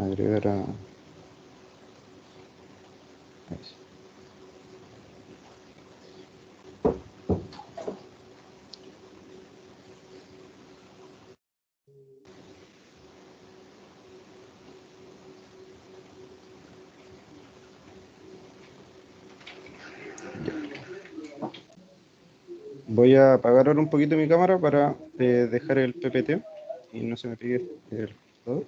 Agregar a... Voy a apagar ahora un poquito mi cámara para dejar el PPT y no se me pegue el todo.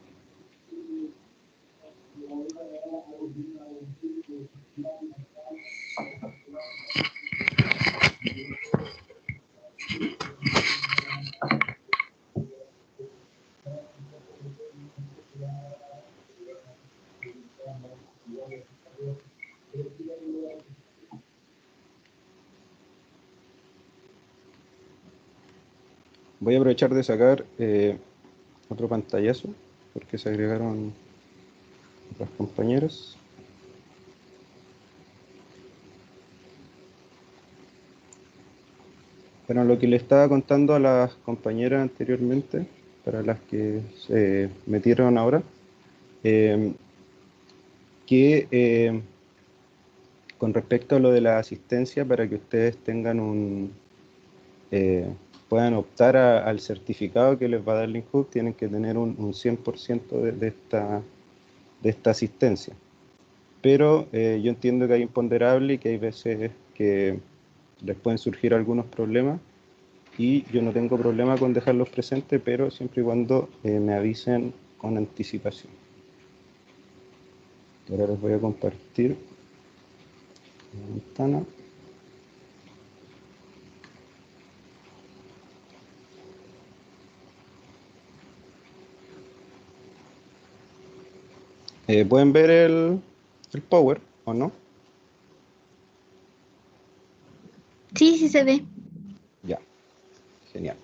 Voy a aprovechar de sacar otro pantallazo porque se agregaron otras compañeras. Bueno, lo que le estaba contando a las compañeras anteriormente, para las que se metieron ahora, que con respecto a lo de la asistencia, para que ustedes tengan puedan optar al certificado que les va a dar Linhub, tienen que tener un 100% de esta asistencia. Pero yo entiendo que hay imponderables y que hay veces que les pueden surgir algunos problemas y yo no tengo problema con dejarlos presentes, pero siempre y cuando me avisen con anticipación. Ahora les voy a compartir la ventana. ¿Pueden ver el Power o no? Sí, sí se ve. Ya, genial.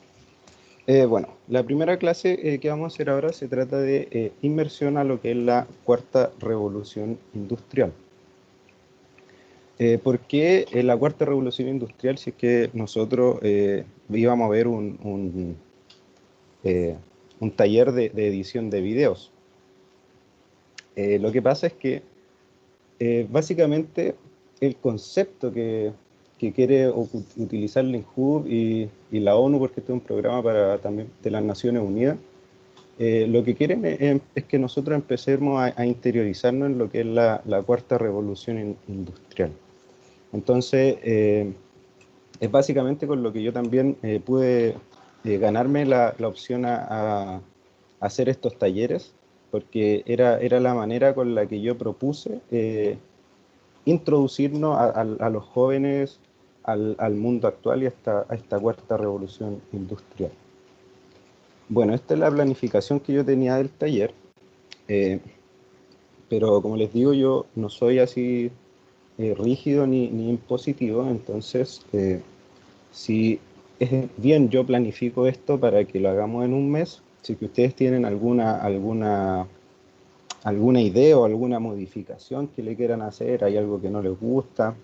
Bueno, la primera clase que vamos a hacer ahora se trata de inmersión a lo que es la cuarta revolución industrial. ¿Por qué la cuarta revolución industrial? Si es que nosotros íbamos a ver un taller de edición de videos. Lo que pasa es que básicamente el concepto que quiere utilizar Linhub y la ONU, porque este es un programa también de las Naciones Unidas, lo que quieren es que nosotros empecemos a interiorizarnos en lo que es la cuarta revolución industrial. Entonces, es básicamente con lo que yo también pude ganarme la opción a hacer estos talleres, porque era la manera con la que yo propuse introducirnos a los jóvenes al mundo actual y a esta cuarta revolución industrial. Bueno, esta es la planificación que yo tenía del taller, pero como les digo, yo no soy así rígido ni impositivo, entonces si es bien yo planifico esto para que lo hagamos en un mes, si que ustedes tienen alguna idea o alguna modificación que le quieran hacer, hay algo que no les gusta,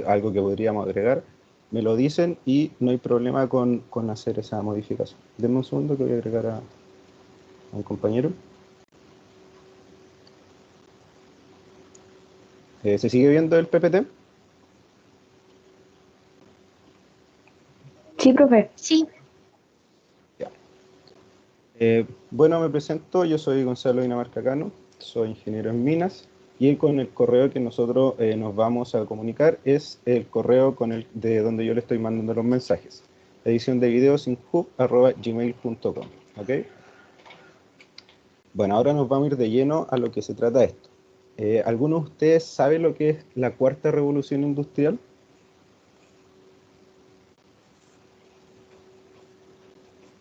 algo que podríamos agregar, me lo dicen y no hay problema con hacer esa modificación. Denme un segundo que voy a agregar a un compañero. ¿Se sigue viendo el PPT? Sí, profe. Sí. Ya. Bueno, me presento, yo soy Gonzalo Dinamarca Cano, soy ingeniero en minas y con el correo que nosotros nos vamos a comunicar es el correo de donde yo le estoy mandando los mensajes. Edición de videos inhub@gmail.com, ¿ok? Bueno, ahora nos vamos a ir de lleno a lo que se trata esto. ¿Algunos de ustedes saben lo que es la cuarta revolución industrial?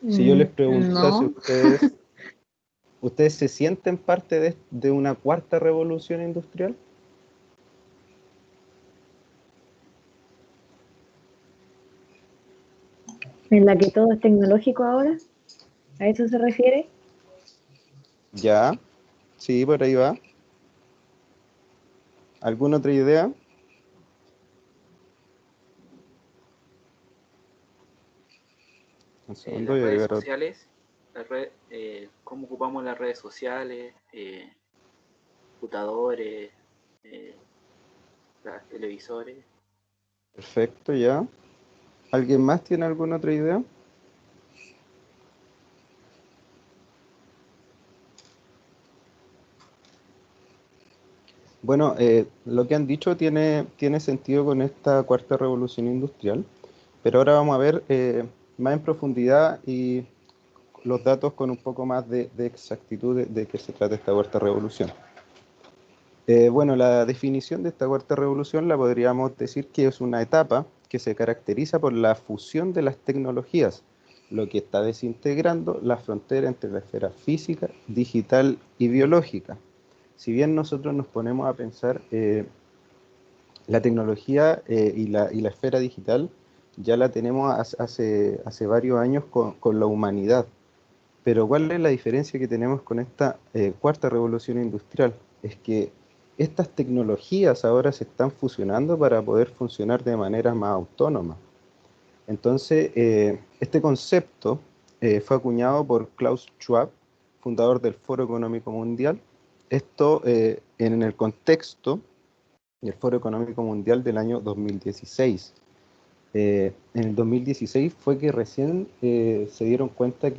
Si yo les preguntase a No. ¿ustedes se sienten parte de una cuarta revolución industrial? ¿En la que todo es tecnológico ahora? ¿A eso se refiere? Ya, sí, por ahí va. ¿Alguna otra idea? Un segundo, voy Las a redes agregar otro. sociales. cómo ocupamos las redes sociales, computadores, los televisores. Perfecto, ya. ¿Alguien más tiene alguna otra idea? Bueno, lo que han dicho tiene sentido con esta cuarta revolución industrial, pero ahora vamos a ver más en profundidad y los datos con un poco más de exactitud de qué se trata esta cuarta revolución. Bueno, la definición de esta cuarta revolución la podríamos decir que es una etapa que se caracteriza por la fusión de las tecnologías, lo que está desintegrando la frontera entre la esfera física, digital y biológica. Si bien nosotros nos ponemos a pensar, la tecnología y la esfera digital ya la tenemos hace varios años con la humanidad. Pero ¿cuál es la diferencia que tenemos con esta cuarta revolución industrial? Es que estas tecnologías ahora se están fusionando para poder funcionar de manera más autónoma. Entonces, este concepto fue acuñado por Klaus Schwab, fundador del Foro Económico Mundial. Esto en el contexto del Foro Económico Mundial del año 2016. En el 2016 fue que recién se dieron cuenta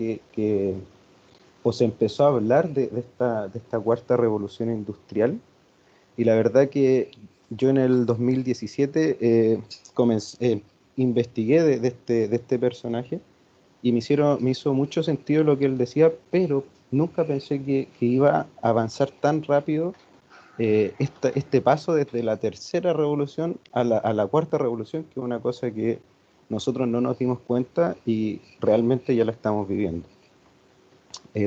o se empezó a hablar de esta cuarta revolución industrial, y la verdad que yo en el 2017 investigué de este personaje y me hizo mucho sentido lo que él decía, pero nunca pensé que iba a avanzar tan rápido este paso desde la tercera revolución a la cuarta revolución, que es una cosa que nosotros no nos dimos cuenta y realmente ya la estamos viviendo.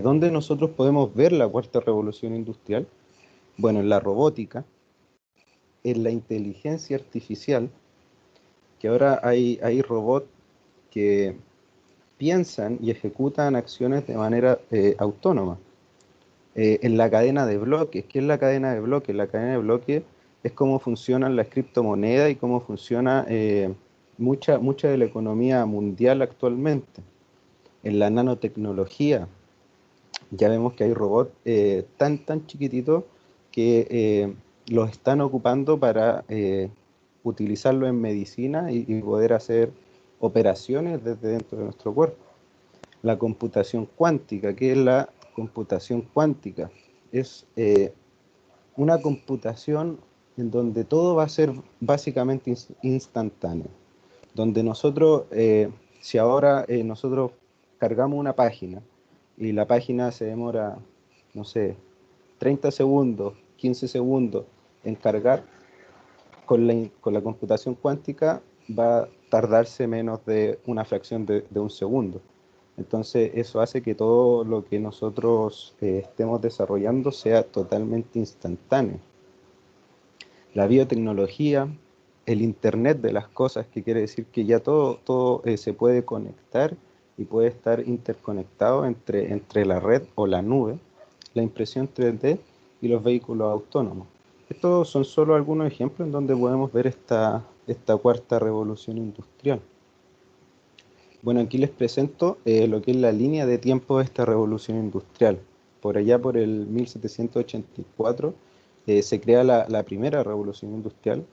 ¿Dónde nosotros podemos ver la cuarta revolución industrial? Bueno, en la robótica, en la inteligencia artificial, que ahora hay robots que piensan y ejecutan acciones de manera autónoma. En la cadena de bloques. ¿Qué es la cadena de bloques? La cadena de bloques es cómo funcionan las criptomonedas y cómo funciona mucha de la economía mundial actualmente. En la nanotecnología ya vemos que hay robots tan chiquititos que los están ocupando para utilizarlo en medicina y poder hacer operaciones desde dentro de nuestro cuerpo. La computación cuántica. ¿Qué es la computación cuántica? Es una computación en donde todo va a ser básicamente instantáneo. Donde nosotros, si ahora nosotros cargamos una página y la página se demora, no sé, 30 segundos, 15 segundos en cargar, con la computación cuántica va a tardarse menos de una fracción de un segundo. Entonces eso hace que todo lo que nosotros estemos desarrollando sea totalmente instantáneo. La biotecnología, el Internet de las cosas, que quiere decir que ya todo se puede conectar y puede estar interconectado entre la red o la nube, la impresión 3D y los vehículos autónomos. Estos son solo algunos ejemplos en donde podemos ver esta cuarta revolución industrial. Bueno, aquí les presento lo que es la línea de tiempo de esta revolución industrial. Por allá, por el 1784, se crea la primera revolución industrial,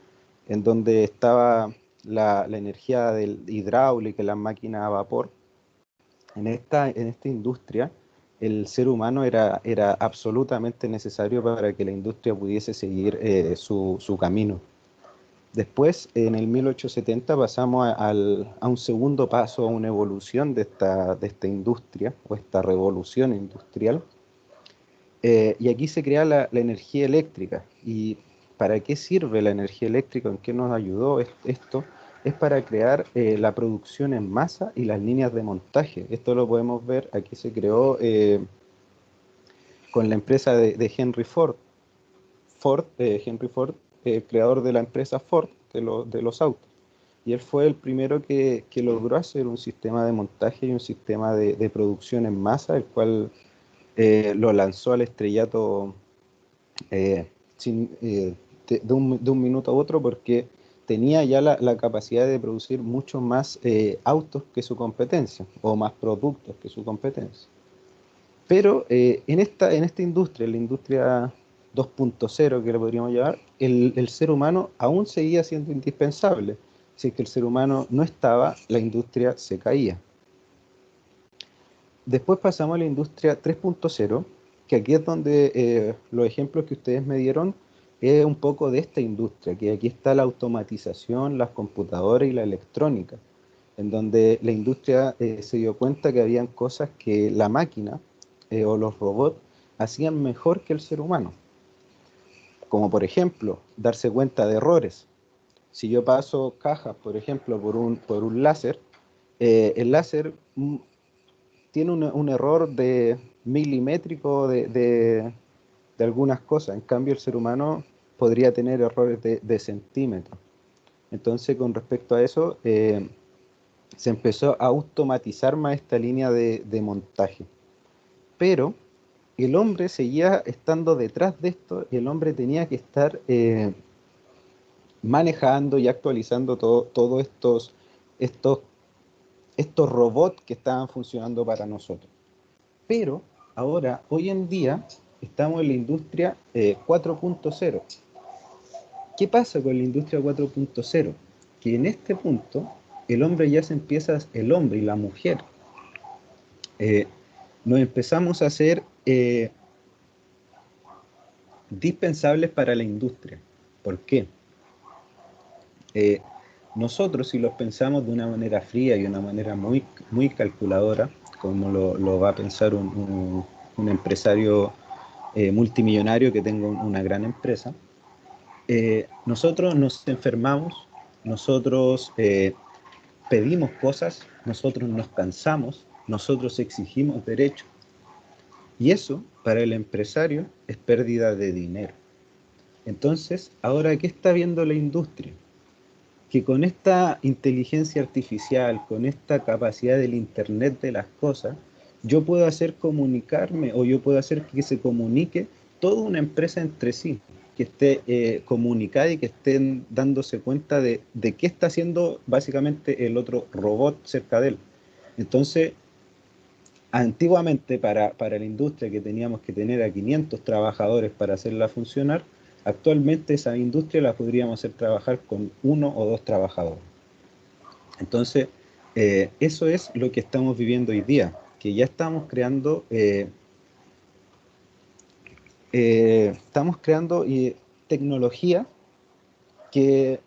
en donde estaba la energía hidráulica y las máquinas a vapor. En esta industria, el ser humano era absolutamente necesario para que la industria pudiese seguir su camino. Después, en el 1870, pasamos a un segundo paso, a una evolución de esta industria, o esta revolución industrial. Y aquí se crea la energía eléctrica. ¿Y para qué sirve la energía eléctrica? ¿En qué nos ayudó esto? Es para crear la producción en masa y las líneas de montaje. Esto lo podemos ver, aquí se creó con la empresa de Henry Ford. Henry Ford, creador de la empresa Ford, de los autos. Y él fue el primero que logró hacer un sistema de montaje y un sistema de producción en masa, el cual lo lanzó al estrellato eh, de un minuto a otro, porque tenía ya la capacidad de producir muchos más autos que su competencia, o más productos que su competencia. Pero en esta industria, la industria 2.0 que le podríamos llamar, el ser humano aún seguía siendo indispensable. Si es que el ser humano no estaba, la industria se caía. Después pasamos a la industria 3.0, que aquí es donde los ejemplos que ustedes me dieron es un poco de esta industria, que aquí está la automatización, las computadoras y la electrónica, en donde la industria se dio cuenta que habían cosas que la máquina o los robots hacían mejor que el ser humano, como por ejemplo darse cuenta de errores. Si yo paso cajas, por ejemplo, por un láser, el láser tiene un error de milimétrico de algunas cosas. En cambio, el ser humano podría tener errores de centímetros. Entonces, con respecto a eso, se empezó a automatizar más esta línea de montaje. Pero el hombre seguía estando detrás de esto y el hombre tenía que estar manejando y actualizando todos estos robots que estaban funcionando para nosotros. Pero ahora, hoy en día, estamos en la industria 4.0. ¿Qué pasa con la industria 4.0? Que en este punto el hombre ya se empieza, el hombre y la mujer, eh, nos empezamos a hacer dispensables para la industria. ¿Por qué? Eh, Nosotros, si los pensamos de una manera fría y de una manera muy, muy calculadora, como lo va a pensar un empresario multimillonario que tenga una gran empresa, nosotros nos enfermamos, nosotros pedimos cosas, nosotros nos cansamos, nosotros exigimos derechos. Y eso, para el empresario, es pérdida de dinero. Entonces, ahora, ¿qué está viendo la industria? Que con esta inteligencia artificial, con esta capacidad del Internet de las cosas, yo puedo hacer comunicarme o yo puedo hacer que se comunique toda una empresa entre sí, que esté comunicada y que estén dándose cuenta de qué está haciendo básicamente el otro robot cerca de él. Entonces, antiguamente para la industria que teníamos que tener a 500 trabajadores para hacerla funcionar, actualmente esa industria la podríamos hacer trabajar con 1 o 2 trabajadores. Entonces, eso es lo que estamos viviendo hoy día, que ya estamos creando tecnología que,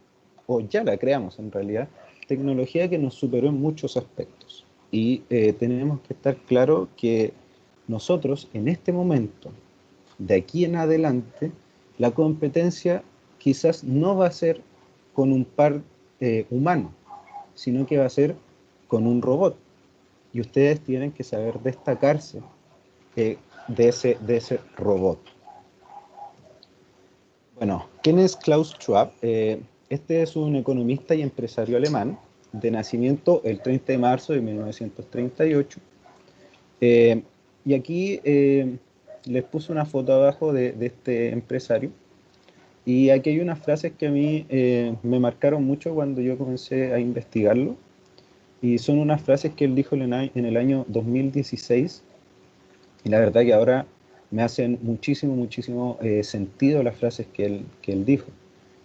o ya la creamos en realidad, tecnología que nos superó en muchos aspectos. Y tenemos que estar claro que nosotros en este momento, de aquí en adelante, la competencia quizás no va a ser con un par humano, sino que va a ser con un robot. Y ustedes tienen que saber destacarse de ese robot. Bueno, ¿quién es Klaus Schwab? Este es un economista y empresario alemán de nacimiento el 30 de marzo de 1938. Eh, y aquí les puse una foto abajo de este empresario. Y aquí hay unas frases que a mí me marcaron mucho cuando yo comencé a investigarlo. Y son unas frases que él dijo en el año 2016. Y la verdad que ahora me hacen muchísimo, muchísimo sentido las frases que él dijo.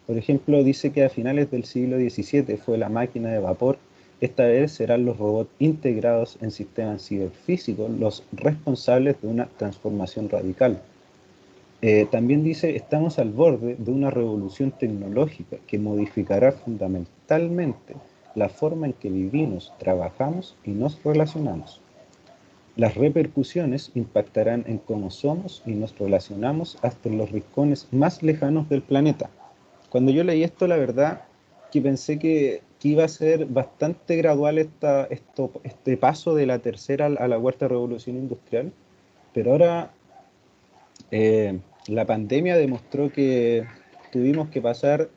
Por ejemplo, dice que a finales del siglo XVII fue la máquina de vapor. Esta vez serán los robots integrados en sistemas ciberfísicos los responsables de una transformación radical. También dice, estamos al borde de una revolución tecnológica que modificará fundamentalmente la forma en que vivimos, trabajamos y nos relacionamos. Las repercusiones impactarán en cómo somos y nos relacionamos hasta en los rincones más lejanos del planeta. Cuando yo leí esto, la verdad que pensé que iba a ser bastante gradual este paso de la tercera a la cuarta revolución industrial, pero ahora la pandemia demostró que tuvimos que pasar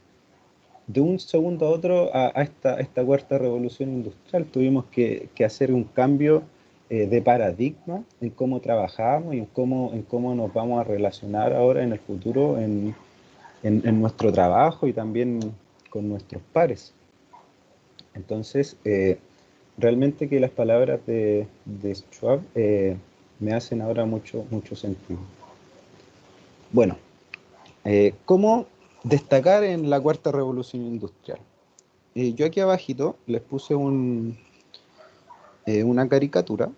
de un segundo a otro a esta cuarta revolución industrial. Tuvimos que hacer un cambio de paradigma en cómo trabajamos y en cómo nos vamos a relacionar ahora en el futuro en nuestro trabajo y también con nuestros pares. Entonces, realmente que las palabras de Schwab me hacen ahora mucho, mucho sentido. Bueno, ¿cómo destacar en la cuarta revolución industrial? Yo aquí abajito les puse una caricatura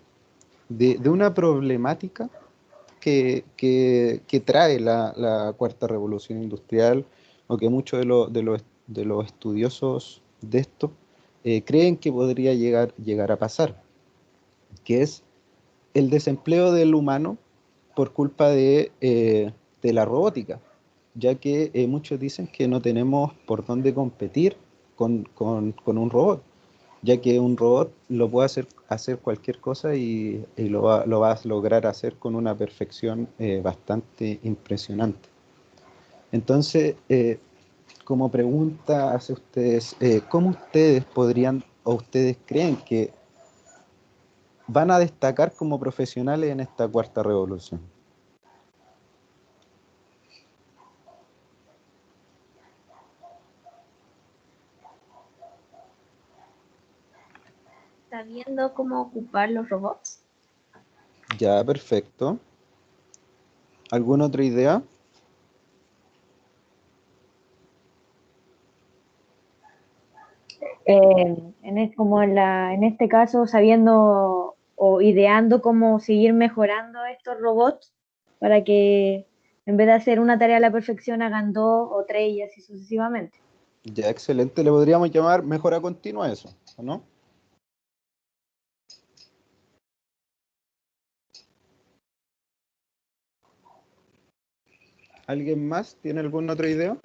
de una problemática que trae la cuarta revolución industrial, o que muchos de los estudiosos de esto creen que podría llegar a pasar, que es el desempleo del humano por culpa de la robótica, ya que muchos dicen que no tenemos por dónde competir con un robot, ya que un robot lo puede hacer cualquier cosa y lo va a lograr hacer con una perfección bastante impresionante. Entonces, como pregunta hacia ustedes, ¿cómo ustedes podrían o ustedes creen que van a destacar como profesionales en esta cuarta revolución? Sabiendo cómo ocupar los robots. Ya, perfecto. ¿Alguna otra idea? En este caso, sabiendo o ideando cómo seguir mejorando estos robots para que en vez de hacer una tarea a la perfección hagan dos o tres y así sucesivamente. Ya, excelente. Le podríamos llamar mejora continua a eso, ¿o no? ¿Alguien más tiene alguna otra idea?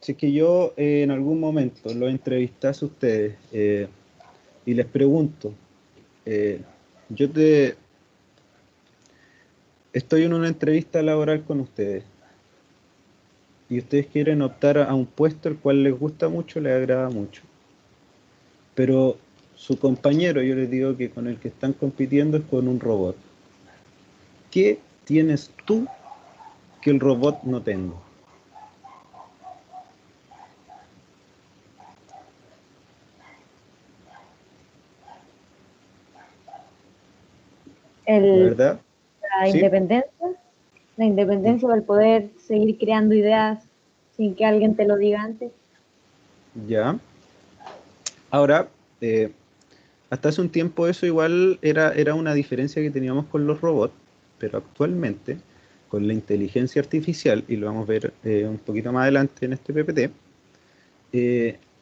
Si es que yo en algún momento lo entrevistase a ustedes y les pregunto, eh, yo estoy en una entrevista laboral con ustedes y ustedes quieren optar a un puesto el cual les gusta mucho, les agrada mucho, pero su compañero, yo les digo que con el que están compitiendo es con un robot. ¿Qué tienes tú que el robot no tenga? La El, verdad, la ¿sí? independencia, la independencia para poder seguir creando ideas sin que alguien te lo diga antes. Ya. Ahora, hasta hace un tiempo eso igual era una diferencia que teníamos con los robots, pero actualmente, con la inteligencia artificial, y lo vamos a ver un poquito más adelante en este PPT,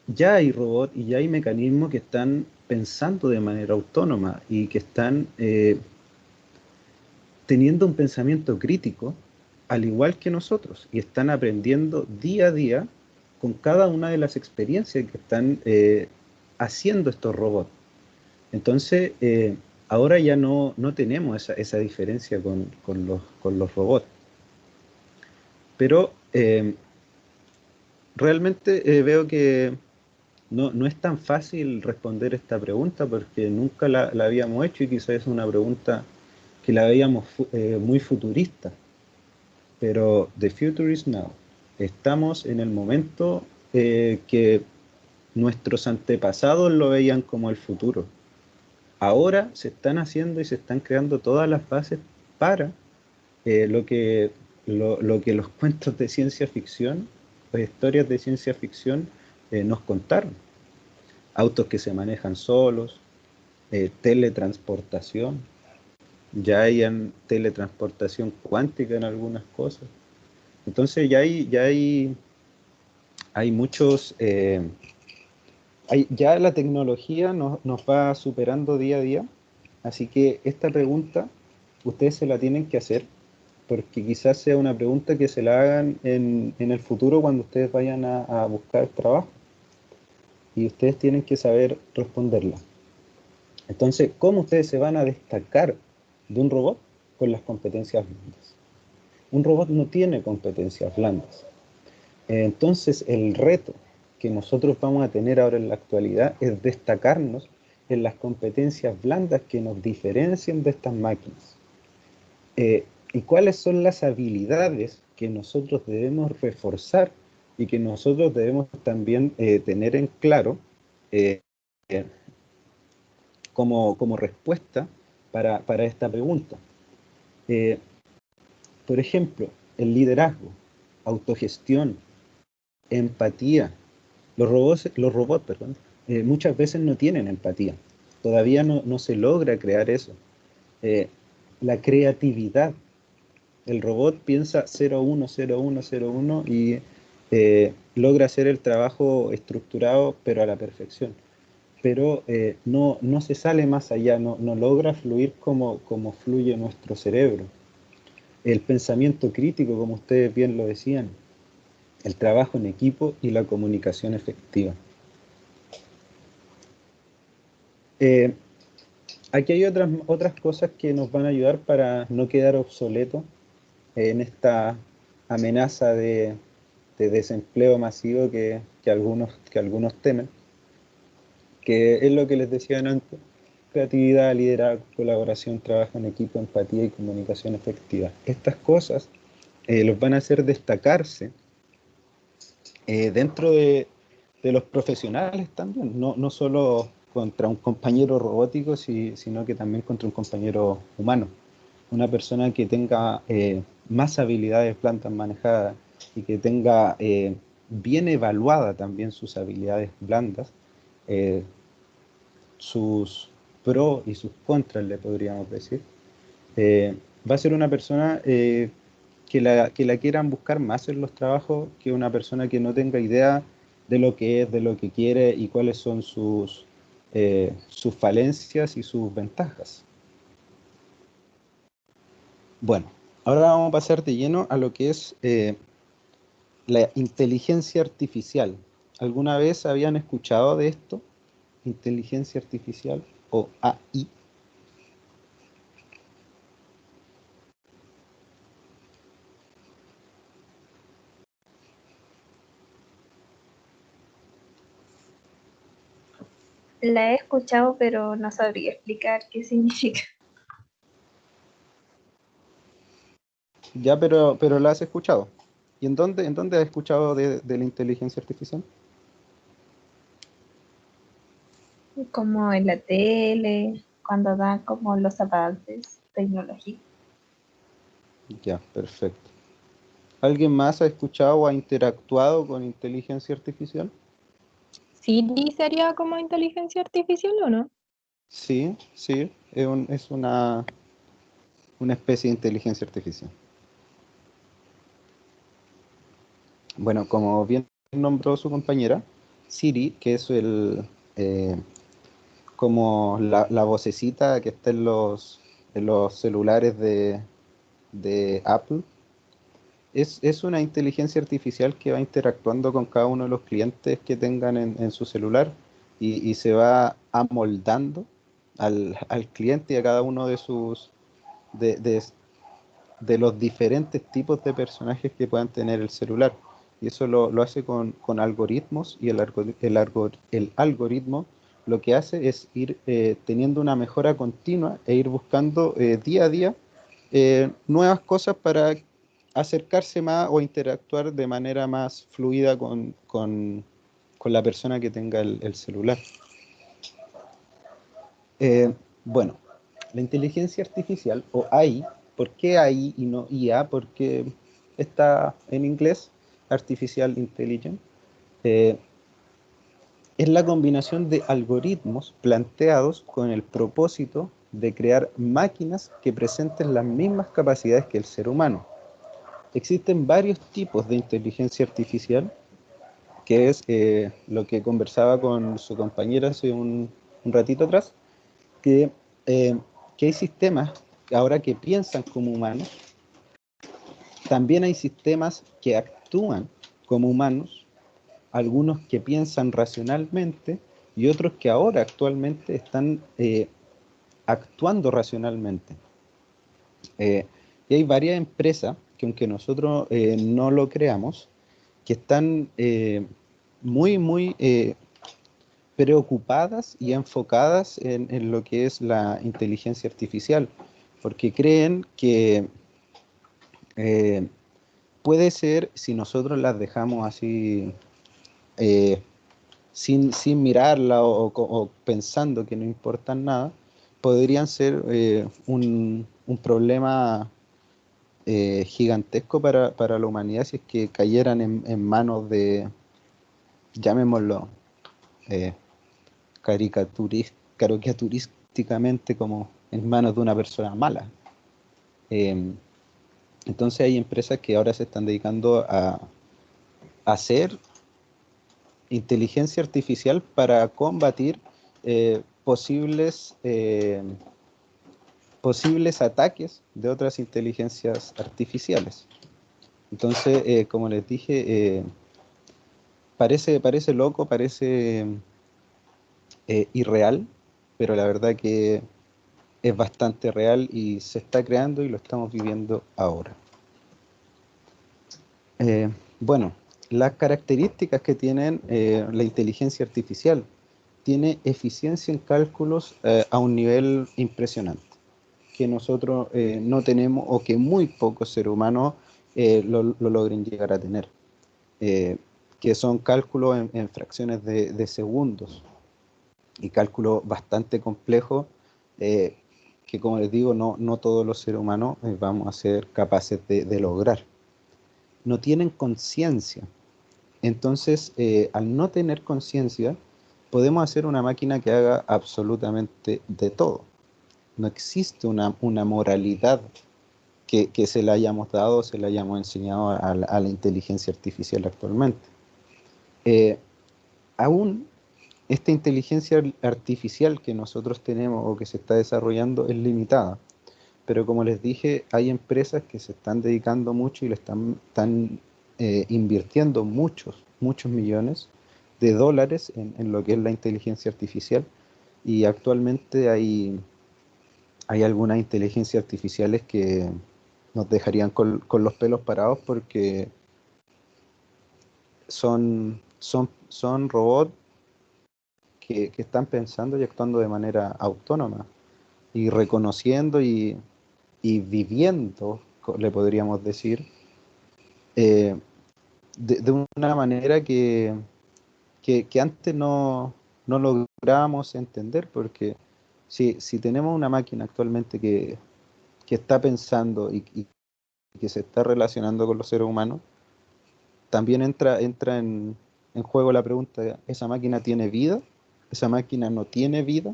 ya hay robots y ya hay mecanismos que están pensando de manera autónoma y que están teniendo un pensamiento crítico, al igual que nosotros, y están aprendiendo día a día con cada una de las experiencias que están haciendo estos robots. Entonces, ahora ya no tenemos esa diferencia con los robots. Pero realmente veo que no es tan fácil responder esta pregunta porque nunca la habíamos hecho y quizás es una pregunta que la veíamos muy futurista. Pero the future is now. Estamos en el momento que nuestros antepasados lo veían como el futuro. Ahora se están haciendo y se están creando todas las bases para lo que los cuentos de ciencia ficción, las historias de ciencia ficción nos contaron. Autos que se manejan solos, teletransportación, ya hay teletransportación cuántica en algunas cosas. Entonces hay muchos, ya la tecnología nos va superando día a día, así que esta pregunta ustedes se la tienen que hacer, porque quizás sea una pregunta que se la hagan en el futuro cuando ustedes vayan a buscar trabajo, y ustedes tienen que saber responderla. Entonces, ¿cómo ustedes se van a destacar de un robot? Con las competencias blandas. Un robot no tiene competencias blandas. Entonces, el reto que nosotros vamos a tener ahora en la actualidad es destacarnos en las competencias blandas que nos diferencien de estas máquinas. ¿Y cuáles son las habilidades que nosotros debemos reforzar y que nosotros debemos también tener en claro eh, como respuesta para esta pregunta. Por ejemplo, el liderazgo, autogestión, empatía. Los robots, perdón, muchas veces no tienen empatía. Todavía no se logra crear eso. La creatividad. El robot piensa 01, 01, 01 y logra hacer el trabajo estructurado, pero a la perfección. Pero no se sale más allá, no logra fluir como fluye nuestro cerebro. El pensamiento crítico, como ustedes bien lo decían, el trabajo en equipo y la comunicación efectiva. Aquí hay otras cosas que nos van a ayudar para no quedar obsoletos en esta amenaza de desempleo masivo que algunos temen, que es lo que les decía antes: creatividad, liderazgo, colaboración, trabajo en equipo, empatía y comunicación efectiva. Estas cosas los van a hacer destacarse dentro de los profesionales también, no solo contra un compañero robótico, sino que también contra un compañero humano. Una persona que tenga más habilidades blandas manejadas y que tenga bien evaluada también sus habilidades blandas, sus pros y sus contras, le podríamos decir, va a ser una persona que la quieran buscar más en los trabajos que una persona que no tenga idea de lo que es, de lo que quiere y cuáles son sus falencias y sus ventajas. Bueno, ahora vamos a pasar de lleno a lo que es la inteligencia artificial. ¿Alguna vez habían escuchado de esto? Inteligencia artificial o AI. La he escuchado, pero no sabría explicar qué significa. Ya, pero la has escuchado. ¿Y en dónde has escuchado de la inteligencia artificial? Como en la tele, cuando dan como los avances tecnológicos. Ya, perfecto. ¿Alguien más ha escuchado o ha interactuado con inteligencia artificial? ¿Siri sería como inteligencia artificial o no? Sí, es una especie de inteligencia artificial. Bueno, como bien nombró su compañera, Siri, que es como la vocecita que está en los celulares de Apple, es una inteligencia artificial que va interactuando con cada uno de los clientes que tengan en su celular y se va amoldando al cliente y a cada uno de sus de, de- de los diferentes tipos de personajes que puedan tener el celular. Y eso lo hace con algoritmos, y el algoritmo lo que hace es ir teniendo una mejora continua e ir buscando día a día nuevas cosas para acercarse más o interactuar de manera más fluida con la persona que tenga el celular. Bueno, la inteligencia artificial, o AI, ¿por qué AI y no IA? Porque está en inglés, Artificial Intelligence. Eh, es la combinación de algoritmos planteados con el propósito de crear máquinas que presenten las mismas capacidades que el ser humano. Existen varios tipos de inteligencia artificial, que es lo que conversaba con su compañera hace un ratito atrás, que, eh, que hay sistemas ahora que piensan como humanos, también hay sistemas que actúan como humanos, algunos que piensan racionalmente y otros que ahora actualmente están actuando racionalmente. Y hay varias empresas que, aunque nosotros no lo creamos, que están muy preocupadas y enfocadas en lo que es la inteligencia artificial, porque creen que eh, puede ser, si nosotros las dejamos así sin mirarla o pensando que no importan nada, podrían ser un problema gigantesco para la humanidad si es que cayeran en manos de, llamémoslo, eh, caricaturísticamente como en manos de una persona mala. Eh, entonces hay empresas que ahora se están dedicando a hacer inteligencia artificial para combatir posibles ataques de otras inteligencias artificiales. Entonces, como les dije, parece loco, parece irreal, pero la verdad que es bastante real y se está creando y lo estamos viviendo ahora. Bueno, las características que tienen la inteligencia artificial. Tiene eficiencia en cálculos a un nivel impresionante, que nosotros no tenemos o que muy pocos seres humanos lo logren llegar a tener, que son cálculos en fracciones de segundos y cálculos bastante complejos que, como les digo, no todos los seres humanos vamos a ser capaces de lograr. No tienen conciencia. Entonces, al no tener conciencia, podemos hacer una máquina que haga absolutamente de todo. No existe una moralidad que se la hayamos dado, se la hayamos enseñado a la inteligencia artificial actualmente. Aún esta inteligencia artificial que nosotros tenemos o que se está desarrollando es limitada. Pero como les dije, hay empresas que se están dedicando mucho y le están invirtiendo muchos millones de dólares en lo que es la inteligencia artificial. Y actualmente hay algunas inteligencias artificiales que nos dejarían con los pelos parados porque son robots que están pensando y actuando de manera autónoma y reconociendo y viviendo, le podríamos decir, eh, de una manera que antes no lográbamos entender, porque si tenemos una máquina actualmente que está pensando y que se está relacionando con los seres humanos, también entra en juego la pregunta, ¿esa máquina tiene vida? ¿Esa máquina no tiene vida?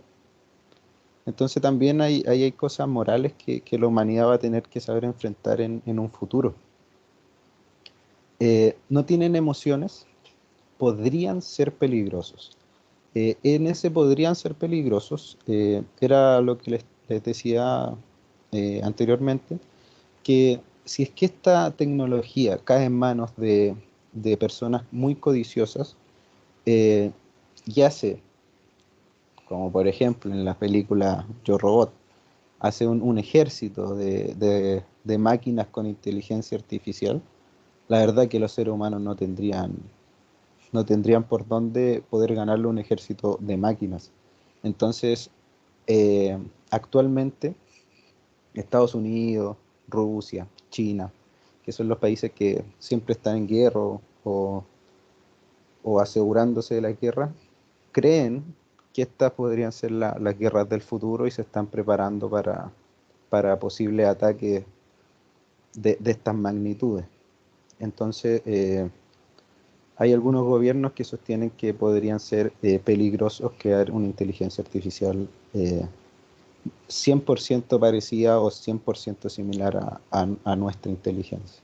Entonces también hay cosas morales que la humanidad va a tener que saber enfrentar en un futuro. No tienen emociones, podrían ser peligrosos. En ese podrían ser peligrosos, era lo que les decía anteriormente, que si es que esta tecnología cae en manos de personas muy codiciosas, ya sé, como por ejemplo en la película Yo Robot, hace un ejército de máquinas con inteligencia artificial, la verdad que los seres humanos no tendrían por dónde poder ganarle un ejército de máquinas. Entonces, actualmente, Estados Unidos, Rusia, China, que son los países que siempre están en guerra o asegurándose de la guerra, creen que estas podrían ser las guerras del futuro y se están preparando para posibles ataques de estas magnitudes. Entonces, hay algunos gobiernos que sostienen que podrían ser peligrosos crear una inteligencia artificial 100% parecida o 100% similar a nuestra inteligencia.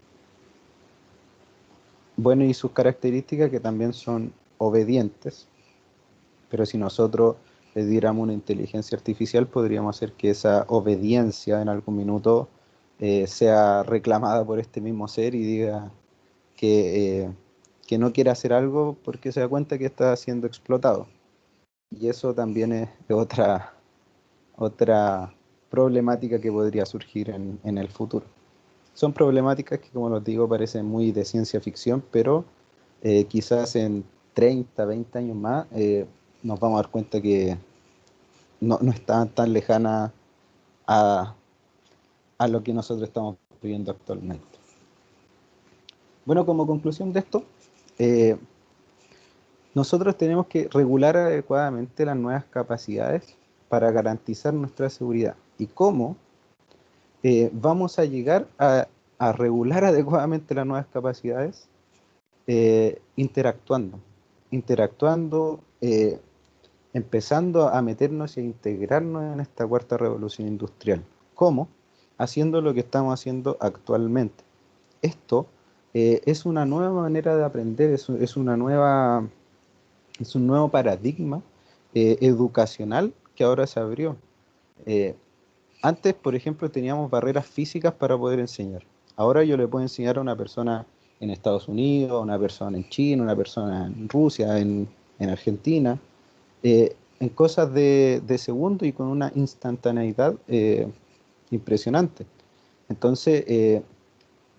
Bueno, y sus características que también son obedientes, pero si nosotros le diéramos una inteligencia artificial, podríamos hacer que esa obediencia en algún minuto sea reclamada por este mismo ser y diga que no quiere hacer algo porque se da cuenta que está siendo explotado. Y eso también es otra problemática que podría surgir en el futuro. Son problemáticas que, como les digo, parecen muy de ciencia ficción, pero quizás en 30, 20 años más nos vamos a dar cuenta que no están tan lejanas a lo que nosotros estamos viviendo actualmente. Bueno, como conclusión de esto, nosotros tenemos que regular adecuadamente las nuevas capacidades para garantizar nuestra seguridad. ¿Y cómo vamos a llegar a regular adecuadamente las nuevas capacidades? Interactuando, empezando a meternos e integrarnos en esta cuarta revolución industrial. ¿Cómo? Haciendo lo que estamos haciendo actualmente. Esto es una nueva manera de aprender, es un nuevo paradigma educacional que ahora se abrió. Antes, por ejemplo, teníamos barreras físicas para poder enseñar. Ahora yo le puedo enseñar a una persona en Estados Unidos, a una persona en China, una persona en Rusia, en Argentina, en cosas de segundo y con una instantaneidad impresionante. Entonces,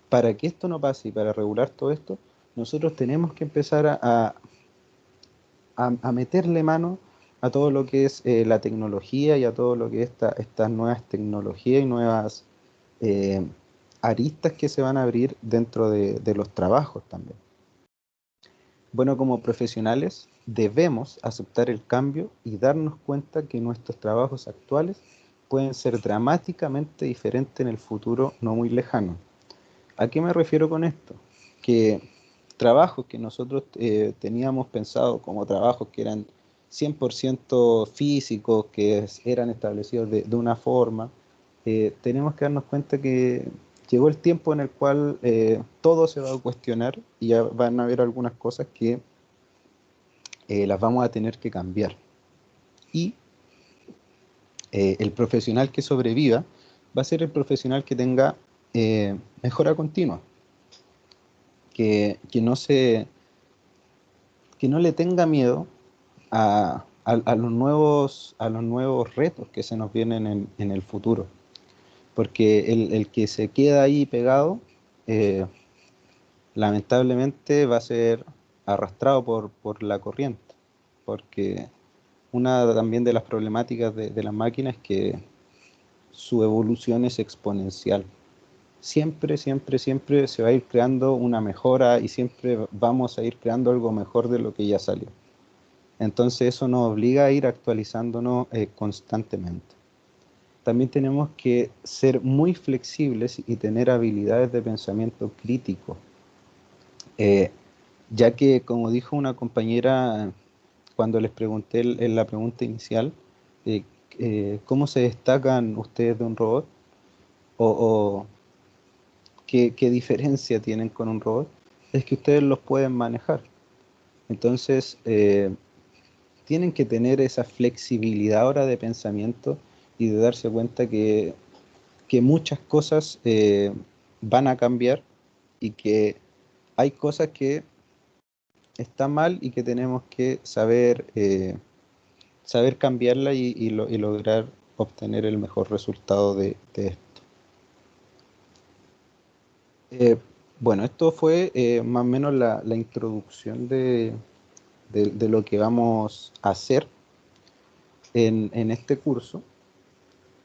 para que esto no pase y para regular todo esto, nosotros tenemos que empezar a meterle mano a todo lo que es la tecnología y a todo lo que es estas nuevas tecnologías y nuevas aristas que se van a abrir dentro de los trabajos también. Bueno, como profesionales debemos aceptar el cambio y darnos cuenta que nuestros trabajos actuales pueden ser dramáticamente diferentes en el futuro no muy lejano. ¿A qué me refiero con esto? Que trabajos que nosotros teníamos pensado como trabajos que eran 100% físicos, que eran establecidos de una forma, tenemos que darnos cuenta que llegó el tiempo en el cual todo se va a cuestionar y ya van a haber algunas cosas que las vamos a tener que cambiar. Y el profesional que sobreviva va a ser el profesional que tenga mejora continua, que no le tenga miedo a los nuevos retos que se nos vienen en el futuro. Porque el que se queda ahí pegado, lamentablemente va a ser arrastrado por la corriente. Porque una también de las problemáticas de las máquinas es que su evolución es exponencial. Siempre, siempre, siempre se va a ir creando una mejora y siempre vamos a ir creando algo mejor de lo que ya salió. Entonces eso nos obliga a ir actualizándonos constantemente. También tenemos que ser muy flexibles y tener habilidades de pensamiento crítico, ya que, como dijo una compañera cuando les pregunté en la pregunta inicial, ¿cómo se destacan ustedes de un robot? O ¿qué diferencia tienen con un robot? Es que ustedes los pueden manejar. Entonces, tienen que tener esa flexibilidad ahora de pensamiento y de darse cuenta que muchas cosas van a cambiar y que hay cosas que están mal y que tenemos que saber cambiarla y lograr obtener el mejor resultado de esto. Bueno, esto fue más o menos la introducción de lo que vamos a hacer en este curso.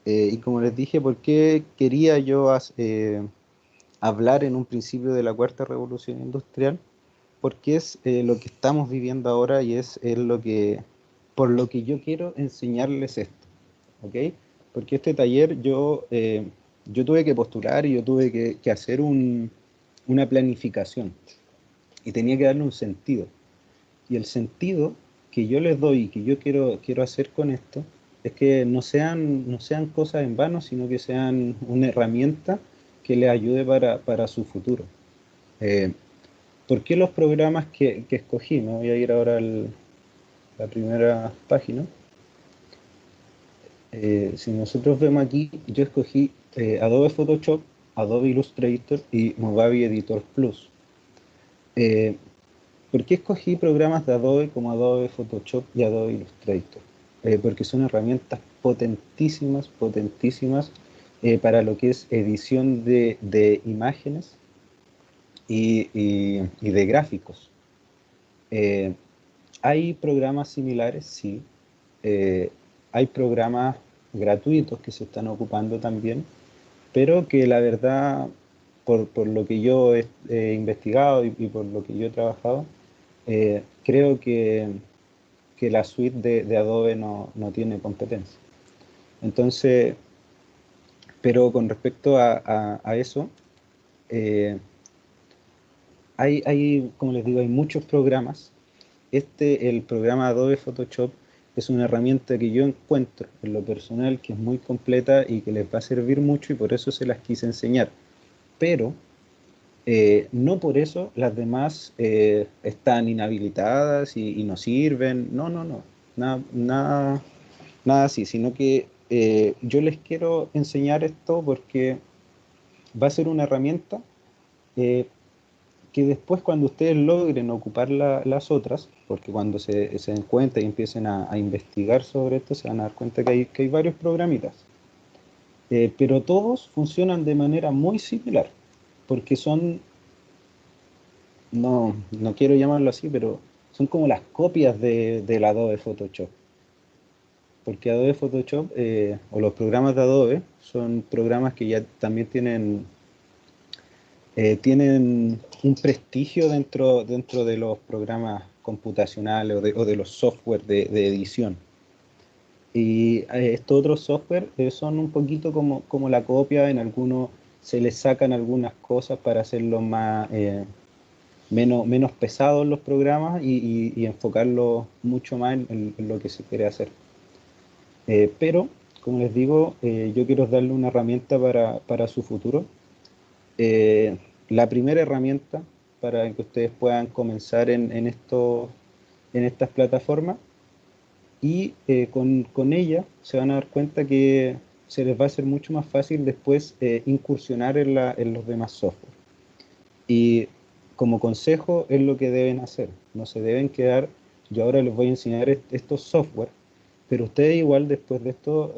Y como les dije, ¿por qué quería yo hablar en un principio de la cuarta revolución industrial? Porque es lo que estamos viviendo ahora y es por lo que yo quiero enseñarles esto, ¿ok? Porque este taller yo tuve que postular y yo tuve que hacer una planificación y tenía que darle un sentido. Y el sentido que yo les doy y que yo quiero hacer con esto es que no sean cosas en vano, sino que sean una herramienta que les ayude para su futuro. ¿Por qué los programas que escogí? Me voy a ir ahora a la primera página. Si nosotros vemos aquí, yo escogí Adobe Photoshop, Adobe Illustrator y Movavi Editor Plus. ¿Por qué escogí programas de Adobe como Adobe Photoshop y Adobe Illustrator? Porque son herramientas potentísimas para lo que es edición de imágenes y de gráficos. Hay programas similares, sí. Hay programas gratuitos que se están ocupando también, pero que la verdad, por lo que yo he investigado y por lo que yo he trabajado, creo que la suite de Adobe no tiene competencia. Entonces, pero con respecto a eso, eh, como les digo, hay muchos programas. El programa Adobe Photoshop es una herramienta que yo encuentro en lo personal que es muy completa y que les va a servir mucho y por eso se las quise enseñar. Pero no por eso las demás están inhabilitadas y no sirven. No, no, no. Nada así, sino que yo les quiero enseñar esto porque va a ser una herramienta eh, que después cuando ustedes logren ocupar las otras, porque cuando se den cuenta y empiecen a investigar sobre esto, se van a dar cuenta que hay varios programitas. Pero todos funcionan de manera muy similar, porque son, no quiero llamarlo así, pero son como las copias del Adobe Photoshop. Porque Adobe Photoshop o los programas de Adobe son programas que ya también tienen un prestigio dentro de los programas computacionales o de los software de edición. Y estos otros software son un poquito como la copia, en algunos se les sacan algunas cosas para hacerlos menos pesados los programas y enfocarlos mucho más en lo que se quiere hacer. Pero, como les digo, yo quiero darle una herramienta para su futuro. La primera herramienta para que ustedes puedan comenzar en estas plataformas y con ella se van a dar cuenta que se les va a hacer mucho más fácil después incursionar en los demás software. Y como consejo es lo que deben hacer. No se deben quedar, yo ahora les voy a enseñar estos software, pero ustedes igual después de esto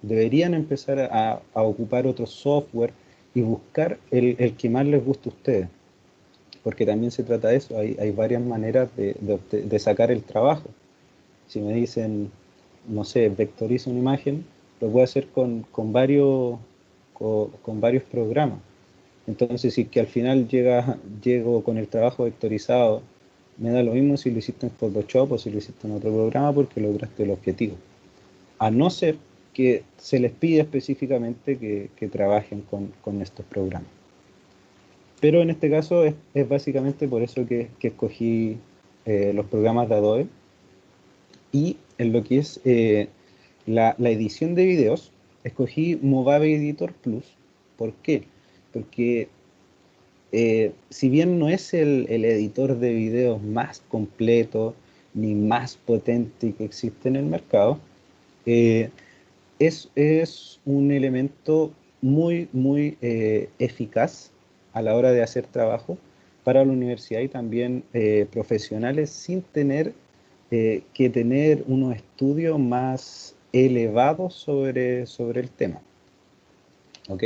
deberían empezar a ocupar otros software y buscar el que más les guste a ustedes. Porque también se trata de eso, hay varias maneras de sacar el trabajo. Si me dicen, no sé, vectoriza una imagen, lo puedo hacer con varios programas. Entonces, si que al final llego con el trabajo vectorizado, me da lo mismo si lo hiciste en Photoshop o si lo hiciste en otro programa porque lograste el objetivo. A no ser que se les pida específicamente que trabajen con estos programas. Pero en este caso es básicamente por eso que escogí los programas de Adobe. Y en lo que es la edición de videos, escogí Movave Editor Plus. ¿Por qué? Porque si bien no es el editor de videos más completo ni más potente que existe en el mercado, eh, es un elemento muy eficaz a la hora de hacer trabajo para la universidad y también profesionales sin tener que tener unos estudios más elevados sobre el tema. ¿Ok?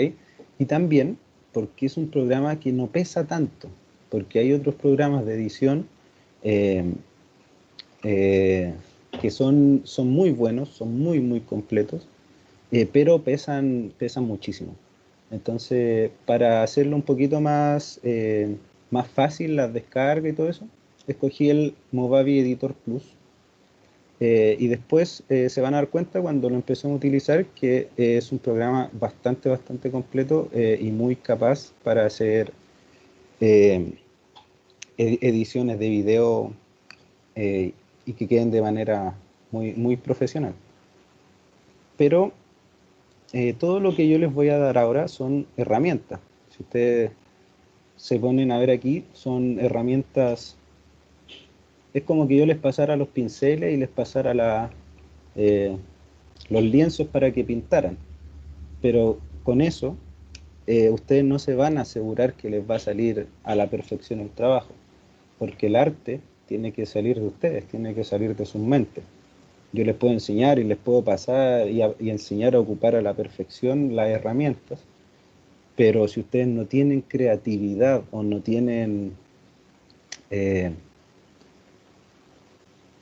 Y también porque es un programa que no pesa tanto, porque hay otros programas de edición eh, eh, que son muy buenos, son muy completos, pero pesan muchísimo. Entonces, para hacerlo un poquito más fácil, las descargas y todo eso, escogí el Movavi Editor Plus. Y después se van a dar cuenta cuando lo empecemos a utilizar que es un programa bastante completo y muy capaz para hacer eh, ediciones de video eh, y que queden de manera muy profesional. Pero todo lo que yo les voy a dar ahora son herramientas. Si ustedes se ponen a ver aquí, son herramientas. Es como que yo les pasara los pinceles y les pasara eh, los lienzos para que pintaran. Pero con eso, ustedes no se van a asegurar que les va a salir a la perfección el trabajo, porque el arte tiene que salir de ustedes, tiene que salir de sus mentes. Yo les puedo enseñar y les puedo pasar y enseñar a ocupar a la perfección las herramientas, pero si ustedes no tienen creatividad o eh,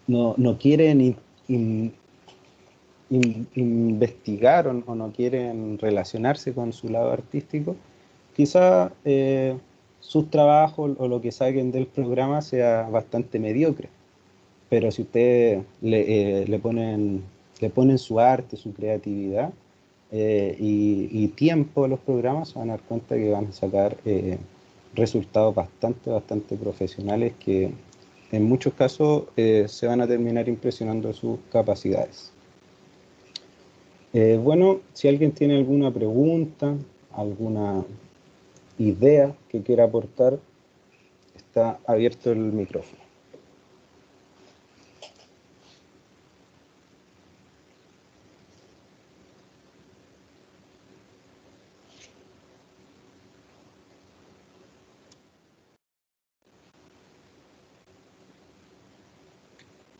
no quieren investigar o no quieren relacionarse con su lado artístico, quizá sus trabajos o lo que saquen del programa sea bastante mediocre. Pero si ustedes le ponen le ponen su arte, su creatividad y tiempo a los programas, se van a dar cuenta que van a sacar resultados bastante profesionales que en muchos casos se van a terminar impresionando de sus capacidades. Bueno, si alguien tiene alguna pregunta, alguna idea que quiera aportar, está abierto el micrófono.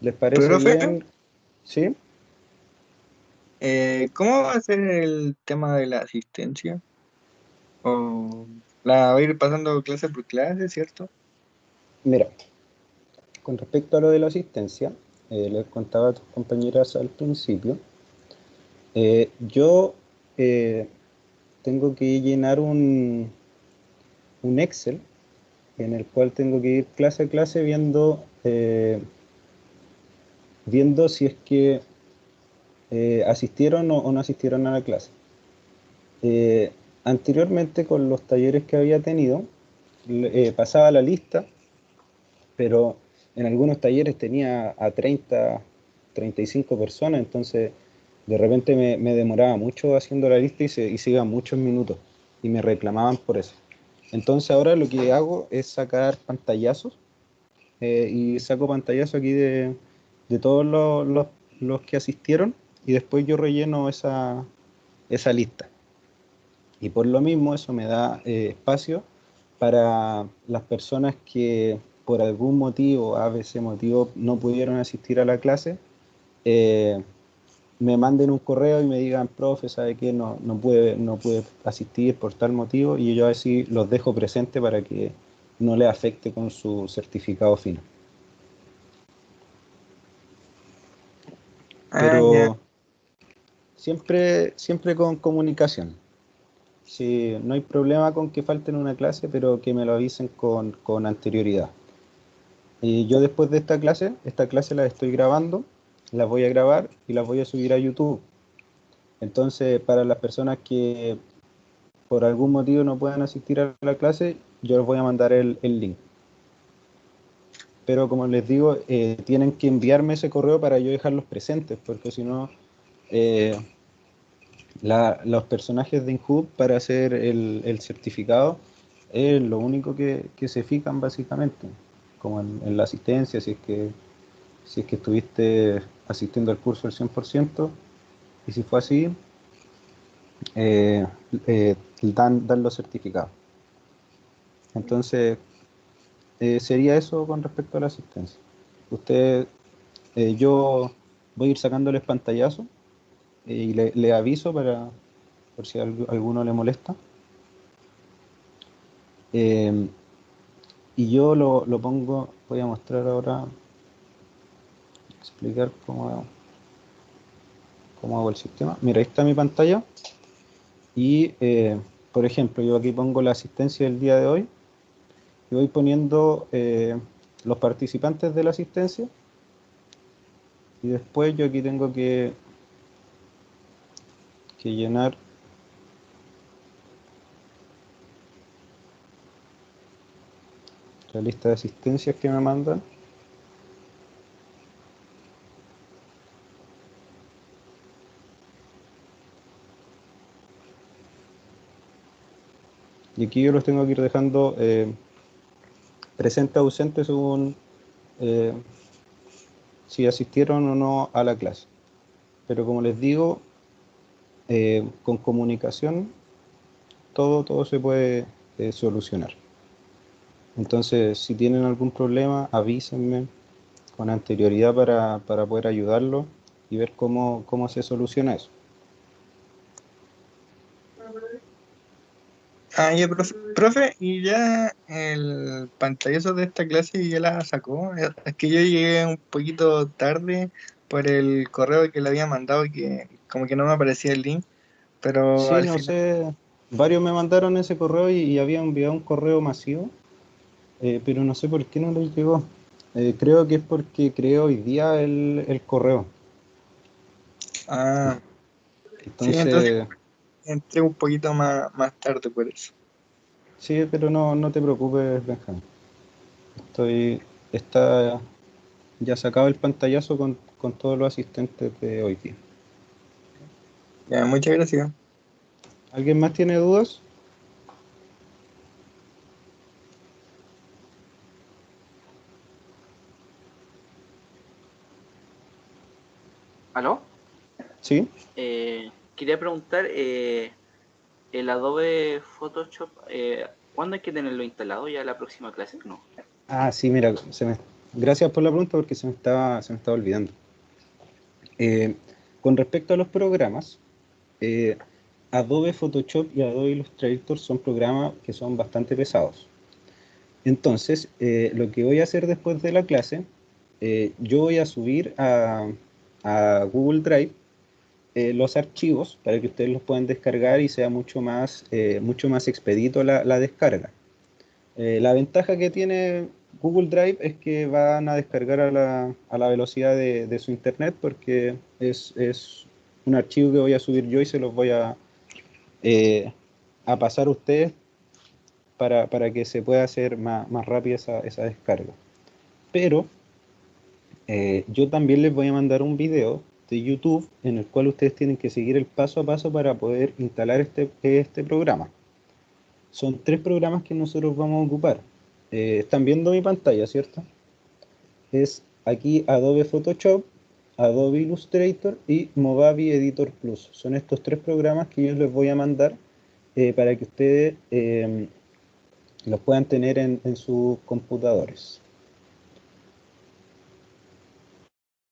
¿Les parece Profe, bien? ¿Sí? ¿cómo va a ser el tema de la asistencia? ¿O la va a ir pasando clase por clase, cierto? Mira, con respecto a lo de la asistencia, les contaba a tus compañeras al principio, yo tengo que llenar un Excel en el cual tengo que ir clase a clase viendo si es que asistieron o no asistieron a la clase. Anteriormente, con los talleres que había tenido, pasaba la lista, pero en algunos talleres tenía a 30, 35 personas, entonces de repente me demoraba mucho haciendo la lista y se iban muchos minutos y me reclamaban por eso. Entonces ahora lo que hago es sacar pantallazos y saco pantallazos aquí de todos los que asistieron y después yo relleno esa lista. Y por lo mismo eso me da espacio para las personas que por algún motivo, a veces motivo, no pudieron asistir a la clase, me manden un correo y me digan, profe, ¿sabe qué? No pude asistir por tal motivo, y yo así los dejo presentes para que no les afecte con su certificado final. Ah, ya. Pero siempre con comunicación. Sí, no hay problema con que falten una clase, pero que me lo avisen con anterioridad. Y yo después de esta clase la estoy grabando, las voy a grabar y las voy a subir a YouTube. Entonces, para las personas que por algún motivo no puedan asistir a la clase, yo les voy a mandar el link. Pero como les digo, tienen que enviarme ese correo para yo dejarlos presentes, porque si no, los personajes de Inhub para hacer el certificado es lo único que se fijan básicamente, como en la asistencia, si es que estuviste asistiendo al curso al 100%, y si fue así, eh, dan los certificados. Entonces, sería eso con respecto a la asistencia. Yo voy a ir sacándoles pantallazos y le aviso por si a alguno le molesta. Y yo lo pongo, voy a mostrar ahora, explicar cómo hago el sistema. Mira, ahí está mi pantalla. Y, por ejemplo, yo aquí pongo la asistencia del día de hoy. Y voy poniendo los participantes de la asistencia. Y después yo aquí tengo que llenar la lista de asistencias que me mandan. Y aquí yo los tengo que ir dejando presente, ausente, según si asistieron o no a la clase. Pero como les digo, con comunicación todo se puede solucionar. Entonces, si tienen algún problema, avísenme con anterioridad para poder ayudarlos y ver cómo se soluciona eso. Ah, ya, profe, y ya el pantallazo de esta clase ya la sacó. Es que yo llegué un poquito tarde por el correo que le había mandado, que como que no me aparecía el link, pero Sí, al no final. sé, varios me mandaron ese correo y había enviado un correo masivo, pero no sé por qué no les llegó. Creo que es porque creé hoy día el correo. Ah, sí, Entonces, entonces entré un poquito más tarde por eso. sí, pero no te preocupes, Benjamín. Está ya sacado el pantallazo con todos los asistentes de hoy día. Ya, muchas gracias. ¿Alguien más tiene dudas? ¿Aló? ¿Sí? Quería preguntar, el Adobe Photoshop, ¿cuándo hay que tenerlo instalado? ¿Ya la próxima clase? No. Ah, sí, mira, gracias por la pregunta porque se me estaba olvidando. Eh, con respecto a los programas, eh, Adobe Photoshop y Adobe Illustrator son programas que son bastante pesados. Entonces, lo que voy a hacer después de la clase, yo voy a subir a Google Drive los archivos para que ustedes los puedan descargar y sea mucho más expedito la descarga. La ventaja que tiene Google Drive es que van a descargar a la velocidad de su internet porque es un archivo que voy a subir yo y se los voy eh, a pasar a ustedes para que se pueda hacer más rápida esa descarga. Pero yo también les voy a mandar un video de YouTube en el cual ustedes tienen que seguir el paso a paso para poder instalar este programa. Son 3 programas que nosotros vamos a ocupar. Están viendo mi pantalla, ¿cierto? Es aquí Adobe Photoshop, Adobe Illustrator y Movavi Editor Plus. Son estos 3 programas que yo les voy a mandar para que ustedes los puedan tener en sus computadores.